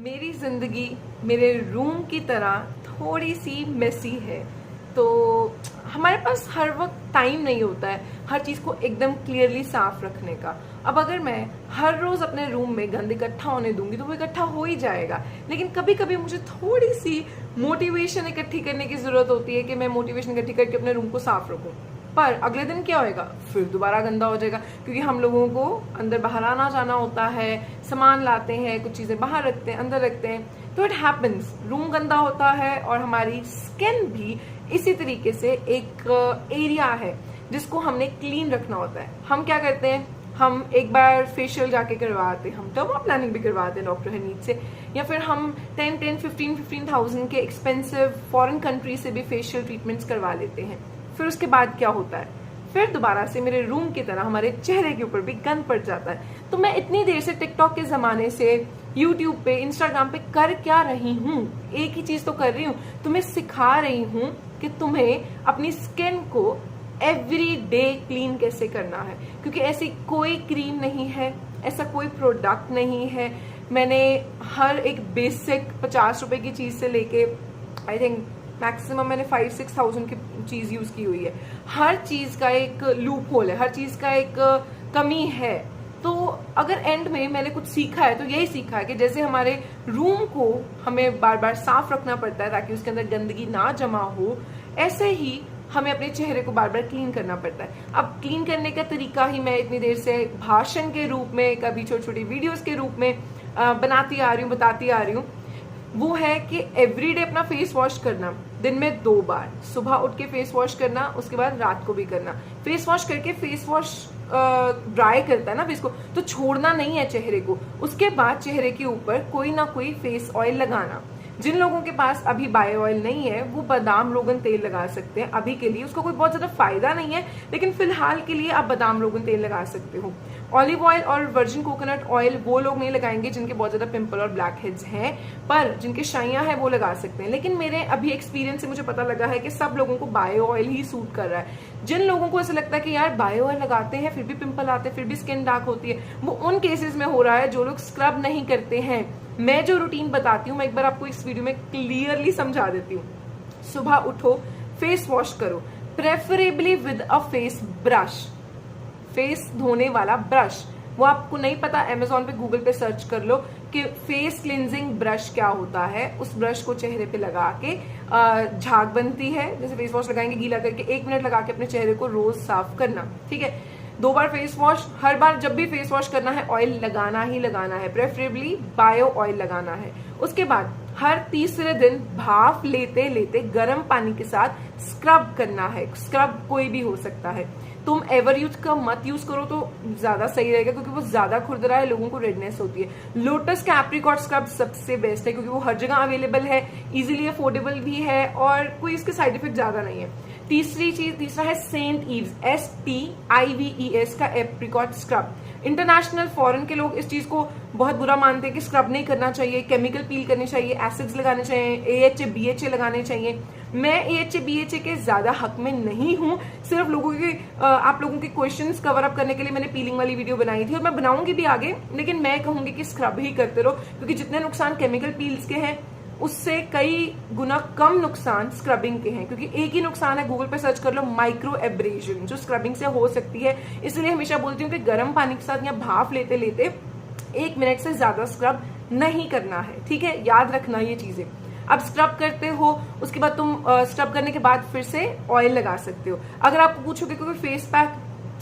मेरी ज़िंदगी मेरे रूम की तरह थोड़ी सी मेसी है। तो हमारे पास हर वक्त टाइम नहीं होता है हर चीज़ को एकदम क्लियरली साफ रखने का। अब अगर मैं हर रोज़ अपने रूम में गंद इकट्ठा होने दूंगी तो वो इकट्ठा हो ही जाएगा। लेकिन कभी कभी मुझे थोड़ी सी मोटिवेशन इकट्ठी करने की ज़रूरत होती है कि मैं मोटिवेशन इकट्ठी करके अपने रूम को साफ रखूँ। पर अगले दिन क्या होएगा, फिर दोबारा गंदा हो जाएगा, क्योंकि हम लोगों को अंदर बाहर आना जाना होता है, सामान लाते हैं, कुछ चीज़ें बाहर रखते हैं, अंदर रखते हैं, तो इट हैपन्स, रूम गंदा होता है। और हमारी स्किन भी इसी तरीके से एक एरिया है जिसको हमने क्लीन रखना होता है। हम क्या करते हैं, हम एक बार फेशियल जाके करवाते हैं, हम टर्मा प्लानिंग भी करवाते हैं डॉक्टर हनीत से, या फिर हम 15,000 के एक्सपेंसिव फॉरेन कंट्री से भी फेशियल ट्रीटमेंट्स करवा लेते हैं। फिर उसके बाद क्या होता है, फिर दोबारा से मेरे रूम की तरह हमारे चेहरे के ऊपर भी गंद पड़ जाता है। तो मैं इतनी देर से टिकटॉक के ज़माने से यूट्यूब पे, इंस्टाग्राम पे कर क्या रही हूँ, एक ही चीज़ तो कर रही हूँ, तुम्हें सिखा रही हूँ कि तुम्हें अपनी स्किन को एवरी डे क्लीन कैसे करना है। क्योंकि ऐसी कोई क्रीम नहीं है, ऐसा कोई प्रोडक्ट नहीं है। मैंने हर एक बेसिक 50 रुपए की चीज़ से लेके आई थिंक मैक्सिमम मैंने 5-6 थाउजेंड की चीज़ यूज़ की हुई है। हर चीज़ का एक लूप होल है, हर चीज़ का एक कमी है। तो अगर एंड में मैंने कुछ सीखा है तो यही सीखा है कि जैसे हमारे रूम को हमें बार बार साफ रखना पड़ता है ताकि उसके अंदर गंदगी ना जमा हो, ऐसे ही हमें अपने चेहरे को बार बार क्लीन करना पड़ता है। अब क्लीन करने का तरीका ही मैं इतनी देर से भाषण के रूप में, कभी छोटी छोटी वीडियोस के रूप में बनाती आ रही हूँ, बताती आ रही हूँ। वो है कि एवरीडे अपना फेस वॉश करना, दिन में 2 बार, सुबह उठ के फेस वॉश करना, उसके बाद रात को भी करना। फेस वॉश करके फेस वॉश ड्राई करता है ना फेस को, तो छोड़ना नहीं है चेहरे को। उसके बाद चेहरे के ऊपर कोई ना कोई फेस ऑयल लगाना। जिन लोगों के पास अभी बायो ऑयल नहीं है वो बादाम रोगन तेल लगा सकते हैं। अभी के लिए उसका कोई बहुत ज्यादा फायदा नहीं है, लेकिन फिलहाल के लिए आप बादाम रोगन तेल लगा सकते हो। ऑलिव ऑयल और वर्जिन कोकोनट ऑयल वो लोग नहीं लगाएंगे जिनके बहुत ज्यादा पिंपल और ब्लैक हेड्स हैं, पर जिनके शाइयां हैं वो लगा सकते हैं। लेकिन मेरे अभी एक्सपीरियंस से मुझे पता लगा है कि सब लोगों को बायो ऑयल ही सूट कर रहा है। जिन लोगों को ऐसा लगता है कि यार बायो ऑयल लगाते हैं फिर भी पिंपल आते हैं, फिर भी स्किन डार्क होती है, वो उन केसेस में हो रहा है जो लोग स्क्रब नहीं करते हैं। मैं जो रूटीन बताती हूँ मैं एक बार आपको इस वीडियो में क्लियरली समझा देती हूँ। सुबह उठो, फेस वॉश करो, preferably with a face brush, face धोने वाला ब्रश। वो आपको नहीं पता, अमेजोन पे गूगल पे सर्च कर लो कि फेस क्लिनजिंग ब्रश क्या होता है। उस ब्रश को चेहरे पे लगा के झाग बनती है, जैसे फेस वॉश लगाएंगे गीला करके 1 मिनट लगा के अपने चेहरे को रोज साफ करना, ठीक है। 2 बार फेस वॉश, हर बार जब भी फेस वॉश करना है ऑयल लगाना ही लगाना है, प्रेफरेबली बायो ऑयल लगाना है। उसके बाद हर तीसरे दिन भाप लेते लेते गर्म पानी के साथ स्क्रब करना है। स्क्रब कोई भी हो सकता है, तुम एवर यूज का मत यूज करो तो ज्यादा सही रहेगा, क्योंकि वो ज्यादा खुरदरा है, लोगों को रेडनेस होती है। लोटस का एप्रिकॉट स्क्रब सबसे बेस्ट है क्योंकि वो हर जगह अवेलेबल है, इजीली अफोर्डेबल भी है और कोई इसके साइड इफेक्ट ज्यादा नहीं है। तीसरा है सेंट ईव्स, STIVES का एप्रिकॉट स्क्रब। इंटरनेशनल फॉरेन के लोग इस चीज को बहुत बुरा मानते हैं कि स्क्रब नहीं करना चाहिए, केमिकल पील करनी चाहिए, एसिड्स लगाने चाहिए, AHA BHA लगाने चाहिए। मैं AHA BHA के ज्यादा हक में नहीं हूँ, सिर्फ आप लोगों के क्वेश्चंस कवर अप करने के लिए मैंने पीलिंग वाली वीडियो बनाई थी और मैं बनाऊंगी भी आगे। लेकिन मैं कहूंगी कि स्क्रब ही करते रहो, क्योंकि जितने नुकसान केमिकल पील्स के हैं उससे कई गुना कम नुकसान स्क्रबिंग के हैं। क्योंकि एक ही नुकसान है, गूगल पे सर्च कर लो, माइक्रो एब्रेजन, जो स्क्रबिंग से हो सकती है। इसलिए हमेशा बोलती हूँ कि गर्म पानी के साथ या भाप लेते लेते 1 मिनट से ज्यादा स्क्रब नहीं करना है, ठीक है। याद रखना ये चीजें। अब स्क्रब करते हो, उसके बाद तुम स्क्रब करने के बाद फिर से ऑयल लगा सकते हो। अगर आपको पूछोगे कोई फेस पैक,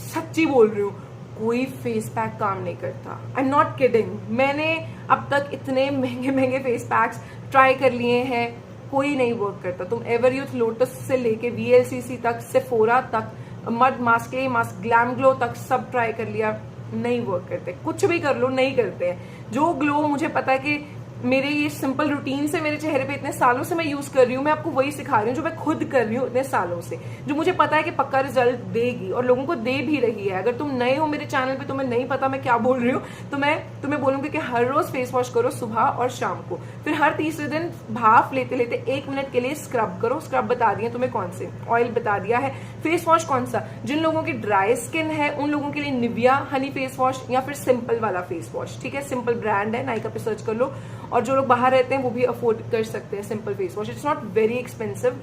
सच्ची बोल रही हूँ, कोई फेस पैक काम नहीं करता। I am not kidding. मैंने अब तक इतने महंगे महंगे फेस पैक्स ट्राई कर लिए हैं, कोई नहीं वर्क करता। तुम एवर यूथ लोटस से लेके VLCC तक, सेफोरा तक, mud mask, clay mask, glam glow तक सब ट्राई कर लिया, नहीं वर्क करते। कुछ भी कर लो नहीं करते हैं। जो ग्लो मुझे पता है कि मेरे ये सिंपल रूटीन से मेरे चेहरे पे इतने सालों से मैं यूज कर रही हूँ, मैं आपको वही सिखा रही हूँ जो मैं खुद कर रही हूँ इतने सालों से, जो मुझे पता है कि पक्का रिजल्ट देगी और लोगों को दे भी रही है। अगर तुम नए हो मेरे चैनल पे, तुम्हें नहीं पता मैं क्या बोल रही हूँ, तो मैं तुम्हें बोलूंगी कि हर रोज फेस वॉश करो सुबह और शाम को। फिर हर तीसरे दिन भाप लेते लेते 1 मिनट के लिए स्क्रब करो। स्क्रब बता दिया तुम्हें कौन से, ऑयल बता दिया है। फेस वॉश कौन सा, जिन लोगों की ड्राई स्किन है उन लोगों के लिए निविया हनी फेस वॉश या फिर सिंपल वाला फेस वॉश, ठीक है। सिंपल ब्रांड है, नाइका पे सर्च कर लो। और जो लोग बाहर रहते हैं वो भी अफोर्ड कर सकते हैं simple face wash. It's not very expensive.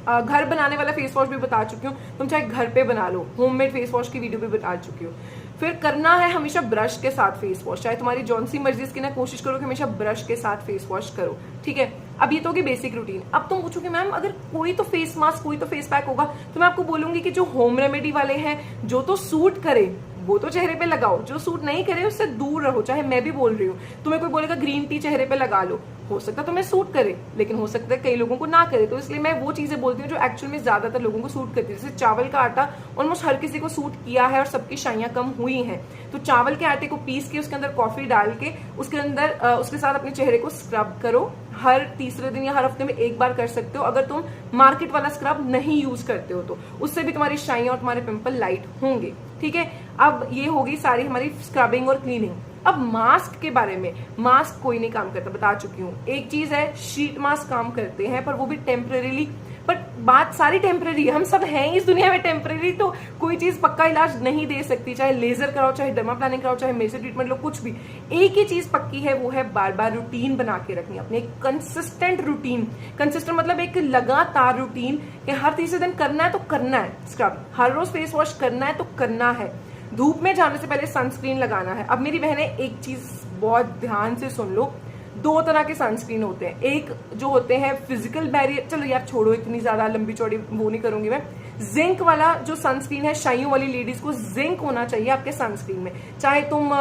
घर बनाने वाला फेस वॉश भी बता चुकी हूँ, तुम चाहे घर पे बना लो, होममेड फेस वॉश की वीडियो भी बता चुकी हूँ। फिर करना है हमेशा ब्रश के साथ फेस वॉश, चाहे तुम्हारी जौन सी मर्जी स्किन है, कोशिश करो कि हमेशा ब्रश के साथ फेस वॉश करो, ठीक है। अब ये तो होगी बेसिक रूटीन। अब तुम पूछोगे मैम अगर कोई तो फेस मास्क कोई तो फेस पैक होगा, तो मैं आपको बोलूंगी कि जो होम रेमेडी वाले हैं, जो तो सूट करे वो तो चेहरे पे लगाओ, जो सूट नहीं करे उससे दूर रहो। चाहे मैं भी बोल रही हूँ, तुम्हें कोई बोलेगा ग्रीन टी चेहरे पे लगा लो, हो सकता है तुम्हें सूट करे, लेकिन हो सकता है कई लोगों को ना करे। तो इसलिए मैं वो चीजें बोलती हूँ जो एक्चुअल में ज्यादातर लोगों को सूट करती है। जैसे चावल का आटा ऑलमोस्ट हर किसी को सूट किया है और सबकी शाइयां कम हुई हैं। तो चावल के आटे को पीस के उसके अंदर कॉफी डाल के उसके अंदर उसके साथ अपने चेहरे को स्क्रब करो। हर तीसरे दिन या हर हफ्ते में एक बार कर सकते हो। अगर तुम मार्केट वाला स्क्रब नहीं यूज करते हो तो उससे भी तुम्हारी शाइयां और तुम्हारे पिंपल लाइट होंगे, ठीक है। अब ये होगी सारी हमारी स्क्रबिंग और क्लीनिंग। अब मास्क के बारे में, मास्क कोई नहीं काम करता, बता चुकी हूँ। एक चीज है शीट मास्क काम करते हैं, पर वो भी टेम्परेरीली। पर बात सारी टेम्परेरी है, हम सब हैं इस दुनिया में टेम्परेरी, तो कोई चीज पक्का इलाज नहीं दे सकती। चाहे लेजर कराओ, चाहे डर्मा प्लानिंग कराओ, चाहे मेसे ट्रीटमेंट लो, कुछ भी। एक ही चीज पक्की है, वो है बार बार रूटीन बना के रखनी, अपने एक कंसिस्टेंट रूटीन। कंसिस्टेंट मतलब एक लगातार रूटीन कि हर तीसरे दिन करना है तो करना है स्क्रब, हर रोज फेस वॉश करना है तो करना है। धूप में जाने से पहले सनस्क्रीन लगाना है। अब मेरी बहनें एक चीज बहुत ध्यान से सुन लो, दो तरह के सनस्क्रीन होते हैं। एक जो होते हैं फिजिकल बैरियर, चलो यार छोड़ो इतनी ज्यादा लंबी चौड़ी वो नहीं करूंगी मैं। जिंक वाला जो सनस्क्रीन है, शाइयों वाली लेडीज को जिंक होना चाहिए आपके सनस्क्रीन में। चाहे तुम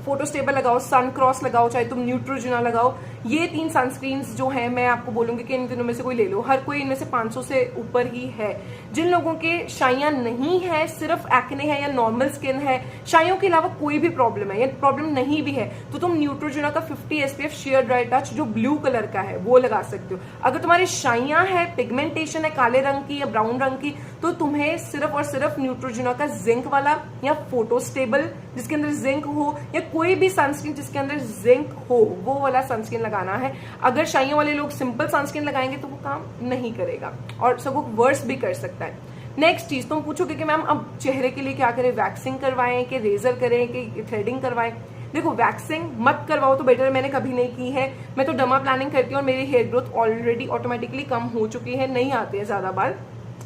फोटो स्टेबल लगाओ, सन क्रॉस लगाओ, चाहे तुम न्यूट्रोजिना लगाओ, ये 3 सनस्क्रीन जो है मैं आपको बोलूंगी कि इन तीनों में से कोई ले लो। हर कोई इनमें से 500 से ऊपर ही है। जिन लोगों के शाइयां नहीं है, सिर्फ एक्ने है या नॉर्मल स्किन है, शाइयों के अलावा कोई भी प्रॉब्लम है या प्रॉब्लम नहीं भी है, तो तुम न्यूट्रोजिना का 50 SPF शेयर ड्राई टच जो ब्लू कलर का है वो लगा सकते हो। अगर तुम्हारी शाइयां है, पिगमेंटेशन है काले रंग की या ब्राउन रंग की, तो तुम्हें सिर्फ और सिर्फ न्यूट्रोजिना का जिंक वाला या फोटो स्टेबल जिसके अंदर जिंक हो, या कोई भी सनस्क्रीन जिसके अंदर जिंक हो, वो वाला सनस्क्रीन लगाना है। अगर शाइयों वाले लोग सिंपल सनस्क्रीन लगाएंगे तो वो काम नहीं करेगा और सबको वर्स भी कर सकता है। नेक्स्ट चीज तुम पूछोगे कि मैम अब चेहरे के लिए क्या करें, वैक्सिंग करवाएं कि रेजर करें कि थ्रेडिंग करवाएं। देखो वैक्सिंग मत करवाओ तो बेटर, मैंने कभी नहीं की है। मैं तो डर्मा प्लानिंग करती हूँ और मेरी हेयर ग्रोथ ऑलरेडी ऑटोमेटिकली कम हो चुकी है, नहीं आते हैं ज्यादा बाल,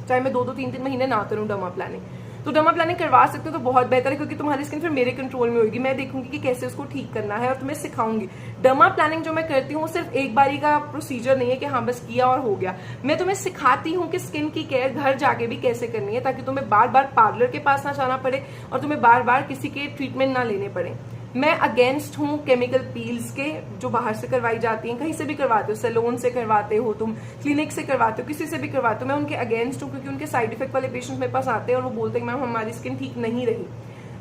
चाहे मैं 2-2, 3-3 महीने ना करूँ डर्मा प्लानिंग। तो डर्मा प्लानिंग करवा सकते हो तो बहुत बेहतर है, क्योंकि तुम्हारी स्किन फिर मेरे कंट्रोल में होगी। मैं देखूंगी कि कैसे उसको ठीक करना है और तुम्हें सिखाऊंगी। डर्मा प्लानिंग जो मैं करती हूँ सिर्फ एक बारी का प्रोसीजर नहीं है कि हाँ बस किया और हो गया। मैं तुम्हें सिखाती हूँ कि स्किन की केयर घर जाके भी कैसे करनी है, ताकि तुम्हें बार बार पार्लर के पास ना जाना पड़े और तुम्हें बार बार किसी के ट्रीटमेंट ना लेने पड़े। मैं अगेंस्ट हूँ केमिकल पील्स के जो बाहर से करवाई जाती हैं, कहीं से भी करवाते हो, सैलून से करवाते हो तुम, क्लिनिक से करवाते हो, किसी से भी करवाते हो, मैं उनके अगेंस्ट हूँ, क्योंकि उनके साइड इफेक्ट वाले पेशेंट्स मेरे पास आते हैं और वो बोलते हैं मैम हमारी स्किन ठीक नहीं रही,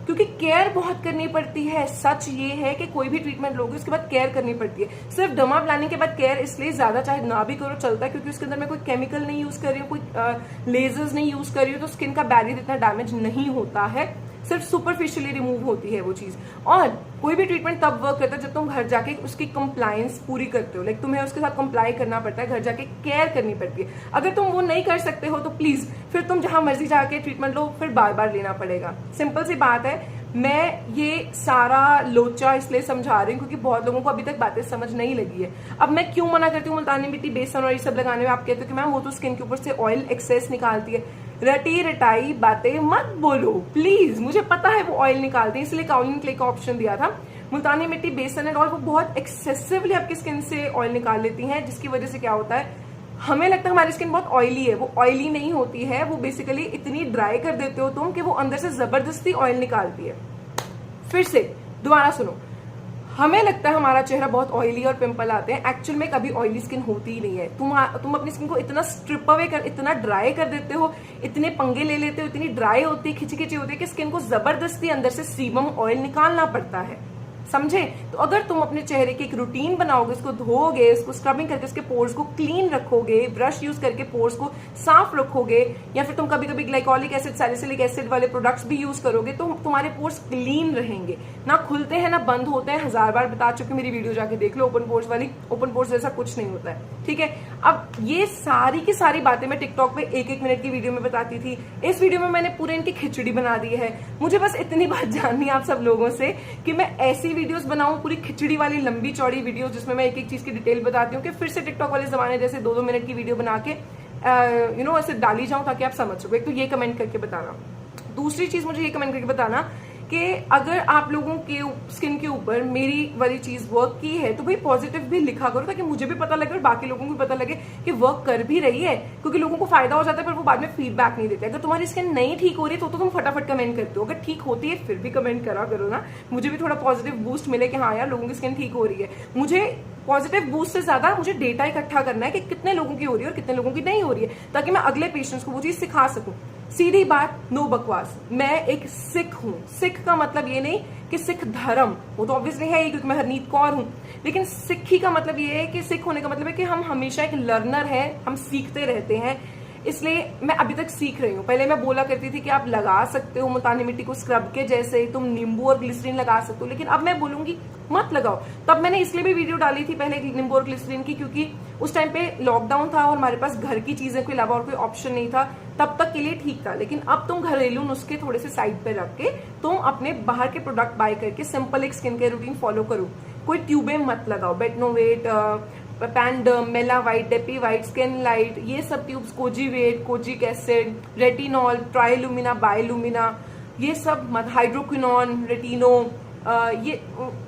क्योंकि केयर बहुत करनी पड़ती है। सच ये है कि कोई भी ट्रीटमेंट लोगे उसके बाद केयर करनी पड़ती है। सिर्फ डर्मा प्लानिंग के बाद केयर इसलिए ज्यादा चाहे ना भी करो चलता है, क्योंकि उसके अंदर मैं कोई केमिकल नहीं यूज कर रही हूँ, कोई लेजर्स नहीं यूज कर रही हूँ, तो स्किन का बैरियर इतना डैमेज नहीं होता है, सिर्फ सुपरफिशियली रिमूव होती है वो चीज। और कोई भी ट्रीटमेंट तब वर्क करता है जब तुम घर जाके उसकी कंप्लायंस पूरी करते हो, लाइक तुम्हें उसके साथ कंप्लाई करना पड़ता है, घर जाके केयर करनी पड़ती है। अगर तुम वो नहीं कर सकते हो तो प्लीज फिर तुम जहां मर्जी जाके ट्रीटमेंट लो, फिर बार बार लेना पड़ेगा। सिंपल सी बात है। मैं ये सारा लोचा इसलिए समझा रही हूँ क्योंकि बहुत लोगों को अभी तक बातें समझ नहीं लगी है। अब मैं क्यों मना करती हूँ मुल्तानी मिट्टी, बेसन और ये सब लगाने में? आप कहते हो कि मैम वो तो स्किन के ऊपर से ऑयल एक्सेस निकालती है। रटी रटाई बातें मत बोलो प्लीज, मुझे पता है वो ऑयल निकालते हैं, इसलिए काउलिन क्ले का ऑप्शन दिया था। मुल्तानी मिट्टी, बेसन एंड ऑयल वो बहुत एक्सेसिवली आपकी स्किन से ऑयल निकाल लेती हैं, जिसकी वजह से क्या होता है, हमें लगता है हमारी स्किन बहुत ऑयली है, वो ऑयली नहीं होती है। वो बेसिकली इतनी ड्राई कर देते हो तुम कि वो अंदर से जबरदस्ती ऑयल निकालती है। फिर से दोबारा सुनो, हमें लगता है हमारा चेहरा बहुत ऑयली और पिंपल आते हैं, एक्चुअल में कभी ऑयली स्किन होती ही नहीं है। तुम अपनी स्किन को इतना स्ट्रिप अवे कर, इतना ड्राई कर देते हो, इतने पंगे ले लेते हो, इतनी ड्राई होती है, खिंची खिंची होती है कि स्किन को जबरदस्ती अंदर से सीबम ऑयल निकालना पड़ता है, समझे? तो अगर तुम अपने चेहरे की एक रूटीन बनाओगे, उसको धोगे, उसको स्क्रबिंग करके उसके पोर्स को क्लीन रखोगे, ब्रश यूज करके पोर्स को साफ रखोगे, या फिर तुम कभी कभी ग्लाइकोलिक एसिड, सैलिसिलिक एसिड वाले प्रोडक्ट्स भी यूज करोगे, तो तुम्हारे पोर्स क्लीन रहेंगे, ना खुलते हैं ना बंद होते हैं। 1000 बार बता चुकी, मेरी वीडियो जाके देख लो ओपन पोर्स वाली। ओपन पोर्स जैसा कुछ नहीं होता है, ठीक है? अब ये सारी की सारी बातें मैं टिकटॉक पे 1-1 मिनट की वीडियो में बताती थी, इस वीडियो में मैंने पूरे इनकी खिचड़ी बना दी है। मुझे बस इतनी बात जाननी है आप सब लोगों से कि मैं ऐसी ऐसी वीडियोस बनाऊं, पूरी खिचड़ी वाली लंबी चौड़ी वीडियोस जिसमें मैं एक एक चीज की डिटेल बताती हूँ, कि फिर से टिकटॉक वाले जमाने जैसे 2-2 मिनट की वीडियो बना के ऐसे डाली जाऊं ताकि आप समझ सको। एक तो ये कमेंट करके बताना। दूसरी चीज मुझे ये कमेंट करके बताना कि अगर आप लोगों के स्किन के ऊपर मेरी वाली चीज वर्क की है तो भाई पॉजिटिव भी लिखा करो, ताकि मुझे भी पता लगे और बाकी लोगों को भी पता लगे कि वर्क कर भी रही है। क्योंकि लोगों को फायदा हो जाता है पर वो बाद में फीडबैक नहीं देते। अगर तुम्हारी स्किन नहीं ठीक हो रही है तो तुम फटाफट कमेंट करते हो, अगर ठीक होती है फिर भी कमेंट करा करो ना, मुझे भी थोड़ा पॉजिटिव बूस्ट मिले कि हाँ यार लोगों की स्किन ठीक हो रही है। मुझे पॉजिटिव बूस्ट से ज्यादा मुझे डेटा इकट्ठा करना है कि कितने लोगों की हो रही है और कितने लोगों की नहीं हो रही है, ताकि मैं अगले पेशेंट्स को वो चीज सिखा सकूं। सीधी बात, नो बकवास, मैं एक सिख हूं। सिख का मतलब ये नहीं कि सिख धर्म, वो तो ऑब्वियसली है ही क्योंकि मैं हरनीत कौर हूं, लेकिन सिखी का मतलब ये है कि सिख होने का मतलब है कि हम हमेशा एक लर्नर है, हम सीखते रहते हैं। इसलिए मैं अभी तक सीख रही हूँ। पहले मैं बोला करती थी कि आप लगा सकते हो मुल्तानी मिट्टी को स्क्रब के जैसे, तुम नींबू और ग्लिसरीन लगा सकते हो, लेकिन अब मैं बोलूंगी मत लगाओ। तब मैंने इसलिए भी वीडियो डाली थी पहले नींबू और ग्लिसरीन की, क्योंकि उस टाइम पे लॉकडाउन था और हमारे पास घर की चीजें के अलावा और कोई ऑप्शन नहीं था, तब तक के लिए ठीक था। लेकिन अब तुम घरेलू नुस्खे थोड़े से साइड पे रख के तुम अपने बाहर के प्रोडक्ट बाय करके सिंपल एक स्किन केयर रूटीन फॉलो करो। कोई ट्यूबें मत लगाओ, बेटनोवेट, पैंडम, मेलावाइट, डेपीवाइट, स्किन लाइट, ये सब ट्यूब्स, कोजीवेट, कोजिक एसिड, रेटिनॉल, ट्राइलुमिना, बायलुमिना, ये सब मत, हाइड्रोक्विनॉन, रेटिनो, ये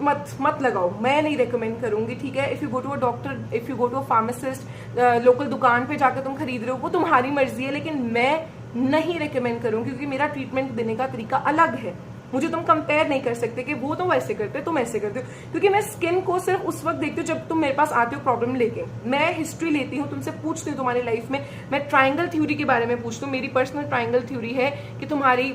मत लगाओ। मैं नहीं रेकमेंड करूंगी, ठीक है। If you go to a doctor, if you go to a pharmacist, local दुकान पे जाकर तुम खरीद रहे हो, वो तुम्हारी मर्जी है, लेकिन मैं नहीं रेकमेंड करूंगी क्योंकि मेरा ट्रीटमेंट देने का तरीका अलग है। मुझे तुम कंपेयर नहीं कर सकते कि वो तो वैसे करते तुम ऐसे करते हो, क्योंकि मैं स्किन को सिर्फ उस वक्त देखती हूँ जब तुम मेरे पास आते हो प्रॉब्लम लेके। मैं हिस्ट्री लेती हूँ, तुमसे पूछती हूँ तुम्हारी लाइफ में, मैं ट्रायंगल थ्योरी के बारे में पूछती हूँ। मेरी पर्सनल ट्रायंगल थ्योरी है कि तुम्हारी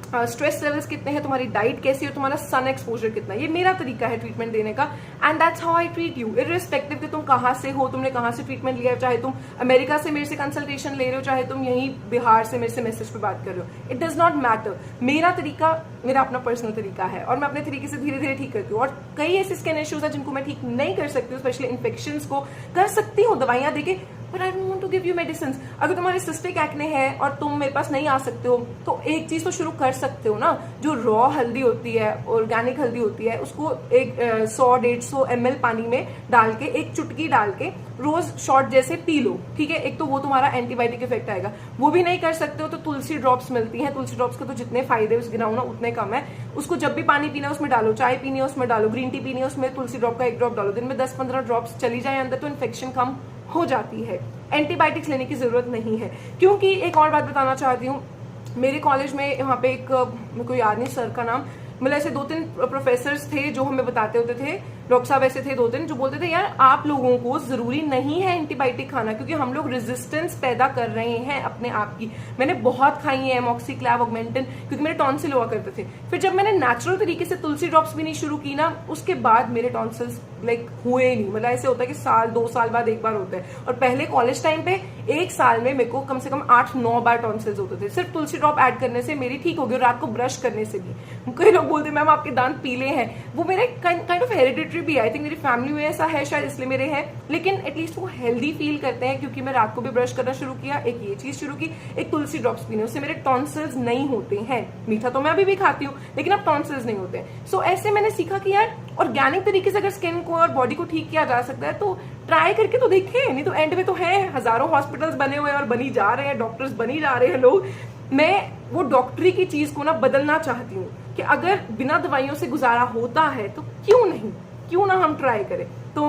स्ट्रेस लेवल्स कितने हैं, तुम्हारी डाइट कैसी है और तुम्हारा सन एक्सपोजर कितना है। ये मेरा तरीका है ट्रीटमेंट देने का, and that's how I treat you, irrespective कि तुम कहाँ से हो, तुमने कहाँ से ट्रीटमेंट लिया है, चाहे तुम अमेरिका से मेरे से कंसल्टेशन ले रहे हो, चाहे तुम यहीं बिहार से मेरे से मैसेज पे बात कर रहे हो, इट डज नॉट मैटर। मेरा तरीका मेरा अपना पर्सनल तरीका है और मैं अपने तरीके से धीरे धीरे ठीक करती हूँ। और कई ऐसे स्किन इश्यूज है जिनको मैं ठीक नहीं कर सकती हूँ, स्पेशली इन्फेक्शंस को कर सकती हूँ दवाइयां देके, but I don't want to give you medicine. अगर तुम्हारे सिस्टिक एक्ने है और तुम मेरे पास नहीं आ सकते हो तो एक चीज तो शुरू कर सकते हो ना, जो रॉ हल्दी होती है, ऑर्गेनिक हल्दी होती है, उसको एक 100-150 ml पानी में डाल के, एक चुटकी डाल के रोज शॉट जैसे पी लो, ठीक है। एक तो वो तुम्हारा एंटीबायोटिक इफेक्ट आएगा। वो भी नहीं कर सकते हो तो तुलसी ड्रॉप्स मिलती हैं, तुलसी ड्रॉप्स के तो जितने फायदे उस गिनाओ ना उतने कम है। उसको जब भी पानी पीना है उसमें डालो, चाय पीनी है उसमें डालो, ग्रीन टी पीनी है उसमें तुलसी ड्रॉप का 1 ड्रॉप डालो, दिन में 10-15 ड्रॉप्स चली जाए अंदर तो इन्फेक्शन कम हो जाती है। एंटीबायोटिक्स लेने की जरूरत नहीं है। क्योंकि एक और बात बताना चाहती हूँ, मेरे कॉलेज में यहाँ पे एक, मेरे को याद नहीं सर का नाम, मतलब ऐसे 2-3 प्रोफेसर्स थे जो हमें बताते होते थे, डॉक्टर साहब ऐसे थे 2-3 जो बोलते थे यार आप लोगों को जरूरी नहीं है एंटीबायोटिक खाना, क्योंकि हम लोग रेजिस्टेंस पैदा कर रहे हैं अपने आप की। मैंने बहुत खाई है एमॉक्सीक्लैव, ऑगमेंटन, क्योंकि मेरे टॉन्सिल हुआ करते थे। फिर जब मैंने नेचुरल तरीके से तुलसी ड्रॉप्स भी नहीं शुरू की ना, उसके बाद मेरे टॉन्सिल्स हुए नहीं। मतलब ऐसे होता है कि 1-2 साल बाद एक बार होता है, और पहले कॉलेज टाइम पे 1 साल में मेरे को कम से कम 8-9 बार टॉन्सिल्स होते थे। सिर्फ तुलसी ड्रॉप ऐड करने से मेरी ठीक हो गई, और रात को ब्रश करने से भी। कई लोग बोलते मैम आपके दांत पीले हैं, वो मेरे काइंड ऑफ हेरिडिटरी भी, आई थिंक मेरी फैमिली में ऐसा है शायद इसलिए मेरे हैं, लेकिन एटलीस्ट वो हेल्दी फील करते हैं क्योंकि मैं रात को भी ब्रश करना शुरू किया, एक ये चीज शुरू की, एक तुलसी ड्रॉप्स पीने, उससे मेरे टॉन्सिल्स नहीं होते हैं। मीठा तो मैं अभी भी खाती हूँ लेकिन अब टॉन्सिल्स नहीं होते हैं। सो ऐसे मैंने सीखा कि यार ऑर्गेनिक तरीके से अगर स्किन को और बॉडी को ठीक किया जा सकता है तो ट्राई करके तो देखें, नहीं तो एंड में तो है हजारों हॉस्पिटल्स बने हुए हैं और बनी जा रहे हैं, डॉक्टर्स बनी जा रहे हैं लोग। मैं वो डॉक्टरी की चीज को ना बदलना चाहती हूँ कि अगर बिना दवाइयों से गुजारा होता है तो क्यों ना हम ट्राई करें। तो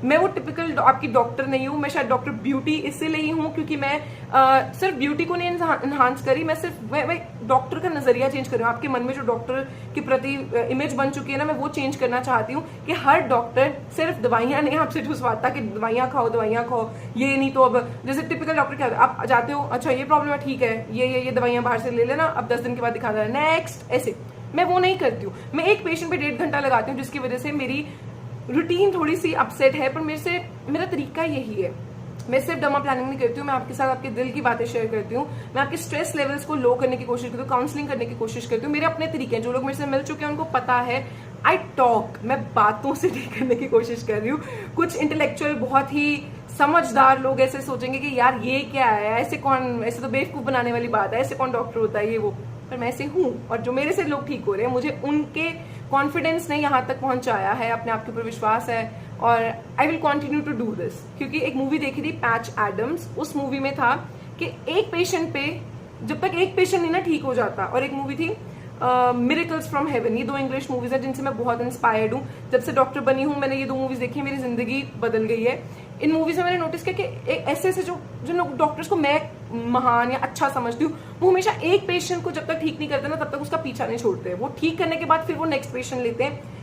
मैं वो टिपिकल आपकी डॉक्टर नहीं हूँ, मैं शायद डॉक्टर ब्यूटी इसीलिए ही हूँ क्योंकि मैं सिर्फ ब्यूटी को नहीं इन्हांस करी, मैं सिर्फ डॉक्टर का नजरिया चेंज कर रही हूँ। आपके मन में जो डॉक्टर के प्रति इमेज बन चुकी है ना, मैं वो चेंज करना चाहती हूँ कि हर डॉक्टर सिर्फ दवाइयां नहीं आपसे ठुसवाता कि दवाइयां खाओ, ये नहीं तो अब जैसे टिपिकल डॉक्टर क्या, आप जाते हो अच्छा ये प्रॉब्लम है ठीक है, ये दवाइयां बाहर से ले लेना, अब 10 दिन के बाद दिखा देना नेक्स्ट, ऐसे। मैं वो नहीं करती हूँ। मैं एक पेशेंट पे 1.5 घंटा लगाती हूँ जिसकी वजह से मेरी रूटीन थोड़ी सी अपसेट है, पर मेरा तरीका यही है। मैं सिर्फ डर्मा प्लानिंग नहीं करती हूँ, मैं आपके साथ आपके दिल की बातें शेयर करती हूँ, मैं आपके स्ट्रेस लेवल्स को लो करने की कोशिश करती हूँ, काउंसलिंग करने की कोशिश करती हूँ। मेरे अपने तरीके हैं, जो लोग मेरे से मिल चुके हैं उनको पता है आई टॉक, मैं बातों से ठीक करने की कोशिश कर रही हूँ। कुछ इंटेलेक्चुअल बहुत ही समझदार लोग ऐसे सोचेंगे कि यार ये क्या है, ऐसे तो बेवकूफ बनाने वाली बात है, ऐसे कौन डॉक्टर होता है ये वो, पर मैं ऐसे हूँ। और जो मेरे से लोग ठीक हो रहे हैं मुझे कॉन्फिडेंस ने यहाँ तक पहुंचाया है, अपने आप के ऊपर विश्वास है, और I will continue to do this. क्योंकि एक मूवी देखी थी पैच एडम्स, उस मूवी में था कि एक पेशेंट पे जब तक एक पेशेंट नहीं ना ठीक हो जाता, और एक मूवी थी मिरेकल्स फ्रॉम हेवन, ये 2 इंग्लिश मूवीज है जिनसे मैं बहुत इंस्पायर्ड हूँ। जब से डॉक्टर बनी हूँ मैंने ये 2 मूवीज देखी, मेरी जिंदगी बदल गई है। इन मूवीज में मैंने नोटिस किया कि ऐसे ऐसे जो लोग डॉक्टर्स को मैं महान या अच्छा समझती हूँ, वो हमेशा एक पेशेंट को जब तक ठीक नहीं करते ना तब तक उसका पीछा नहीं छोड़ते। वो ठीक करने के बाद फिर वो नेक्स्ट पेशेंट लेते हैं।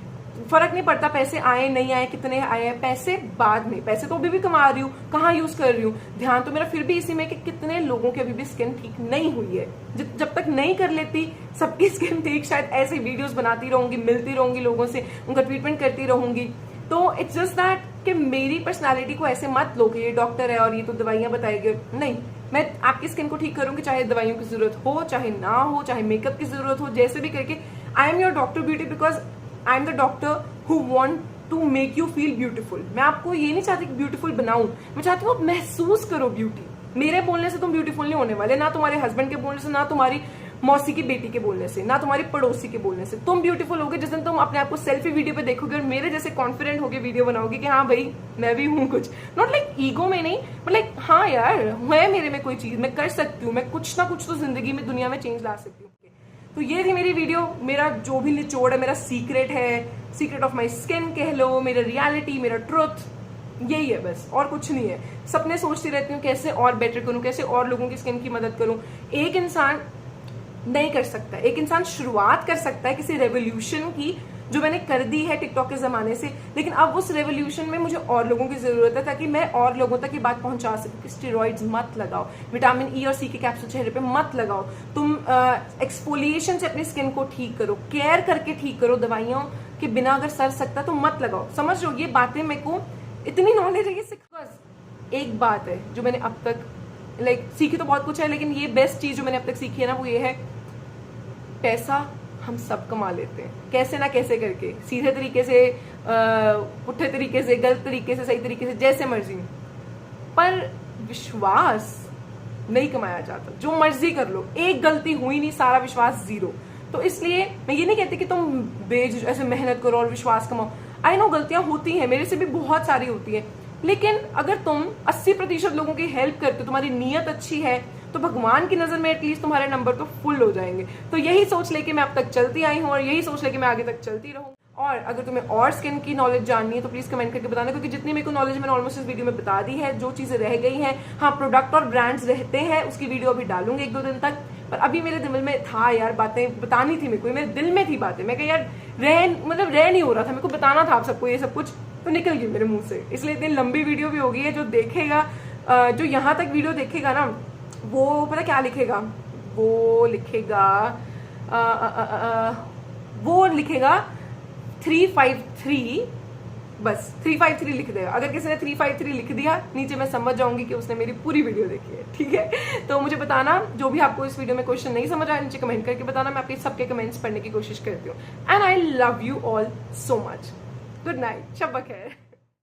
फर्क नहीं पड़ता पैसे आए नहीं आए, कितने आए हैं, पैसे बाद में, पैसे तो अभी भी कमा रही हूँ, कहाँ यूज कर रही हूँ, ध्यान तो मेरा फिर भी इसी में कि कितने लोगों की अभी भी स्किन ठीक नहीं हुई है। जब तक नहीं कर लेती सबकी स्किन ठीक, शायद ऐसे वीडियोस बनाती रहूंगी, मिलती रहूंगी लोगों से, उनका ट्रीटमेंट करती रहूंगी। तो इट्स जस्ट दैट कि मेरी पर्सनालिटी को ऐसे मत लो कि ये डॉक्टर है और ये तो दवाइयां बताएगी। नहीं, मैं आपकी स्किन को ठीक करूंगी, चाहे दवाइयों की जरूरत हो, चाहे ना हो, चाहे मेकअप की जरूरत हो, जैसे भी करके। I am your doctor beauty because I am the doctor who want to make you feel beautiful. मैं आपको ये नहीं चाहती कि ब्यूटीफुल बनाऊं, मैं चाहती हूँ आप महसूस करो ब्यूटी। मेरे बोलने से तुम ब्यूटीफुल नहीं होने वाले, ना तुम्हारे हस्बैंड के बोलने से, ना तुम्हारी मौसी की बेटी के बोलने से, ना तुम्हारी पड़ोसी के बोलने से। तुम ब्यूटीफुल होगे जिस दिन तुम अपने आप को सेल्फी वीडियो पे देखोगे और मेरे जैसे कॉन्फिडेंट होके वीडियो बनाओगे कि हाँ भाई मैं भी हूँ कुछ। नॉट लाइक ईगो में नहीं, बट लाइक हाँ यार है मेरे में कोई चीज, मैं कर सकती हूँ, मैं कुछ ना कुछ तो जिंदगी में, दुनिया में चेंज ला सकती हूँ। तो ये थी मेरी वीडियो, मेरा जो भी निचोड़ है, मेरा सीक्रेट है, सीक्रेट ऑफ माई स्किन कह लो, मेरा रियलिटी, मेरा ट्रुथ, यही है बस, और कुछ नहीं है। सपने सोचती रहती हूँ कैसे और बेटर करूँ, कैसे और लोगों की स्किन की मदद करूँ। एक इंसान नहीं कर सकता, एक इंसान शुरुआत कर सकता है किसी रेवोल्यूशन की, जो मैंने कर दी है टिकटॉक के जमाने से, लेकिन अब उस रेवोल्यूशन में मुझे और लोगों की जरूरत है ताकि मैं और लोगों तक ये बात पहुंचा सकूं कि स्टेरॉइड्स मत लगाओ, विटामिन ई और सी के कैप्सूल चेहरे पे मत लगाओ, तुम एक्सफोलिएशन से अपनी स्किन को ठीक करो, केयर करके ठीक करो, दवाइयों के बिना अगर सर सकता तो मत लगाओ। समझ लो, ये बातें मेरे को इतनी नॉलेज है कि एक बात है जो मैंने अब तक सीखी, तो बहुत कुछ है, लेकिन ये बेस्ट चीज जो मैंने अब तक सीखी है ना, वो ये है, पैसा हम सब कमा लेते हैं कैसे ना कैसे करके, सीधे तरीके से, पुट्ठे तरीके से, गलत तरीके से, सही तरीके से, जैसे मर्जी, पर विश्वास नहीं कमाया जाता। जो मर्जी कर लो, एक गलती हुई नहीं, सारा विश्वास जीरो। तो इसलिए मैं ये नहीं कहती कि तुम ऐसे मेहनत करो और विश्वास कमाओ। आई नो गलतियां होती हैं, मेरे से भी बहुत सारी होती है, लेकिन अगर तुम 80% लोगों की हेल्प करते हो, तुम्हारी नीयत अच्छी है, तो भगवान की नजर में एटलीस्ट तुम्हारे नंबर तो फुल हो जाएंगे। तो यही सोच लेके मैं अब तक चलती आई हूँ और यही सोच लेके मैं आगे तक चलती रहूँ। और अगर तुम्हें और स्किन की नॉलेज जाननी है तो प्लीज कमेंट करके बताना, क्योंकि जितनी मेरे को नॉलेज मैंने ऑलमोस्ट इस वीडियो में बता दी है। जो चीजें रह गई हैं, हाँ प्रोडक्ट और ब्रांड्स रहते हैं, उसकी वीडियो अभी डालूंगी 1-2 दिन तक। पर अभी मेरे दिल में था यार, बातें बतानी थी मेरे को, मेरे दिल में थी बातें, मैं कहा यार रह नहीं हो रहा था, मेरे को बताना था आप सबको ये सब कुछ, तो निकल गई मेरे मुंह से। इसलिए इतनी लंबी वीडियो भी हो गई है। जो देखेगा, जो यहाँ तक वीडियो देखेगा ना, वो पता क्या लिखेगा, वो लिखेगा 353, बस 353 लिख देगा। अगर किसी ने 353 लिख दिया नीचे, मैं समझ जाऊंगी कि उसने मेरी पूरी वीडियो देखी है, ठीक है। तो मुझे बताना, जो भी आपको इस वीडियो में क्वेश्चन नहीं समझ आया नीचे कमेंट करके बताना, मैं आपके सबके कमेंट्स पढ़ने की कोशिश करती हूँ। And I love you all so much. Good night, शब बखैर।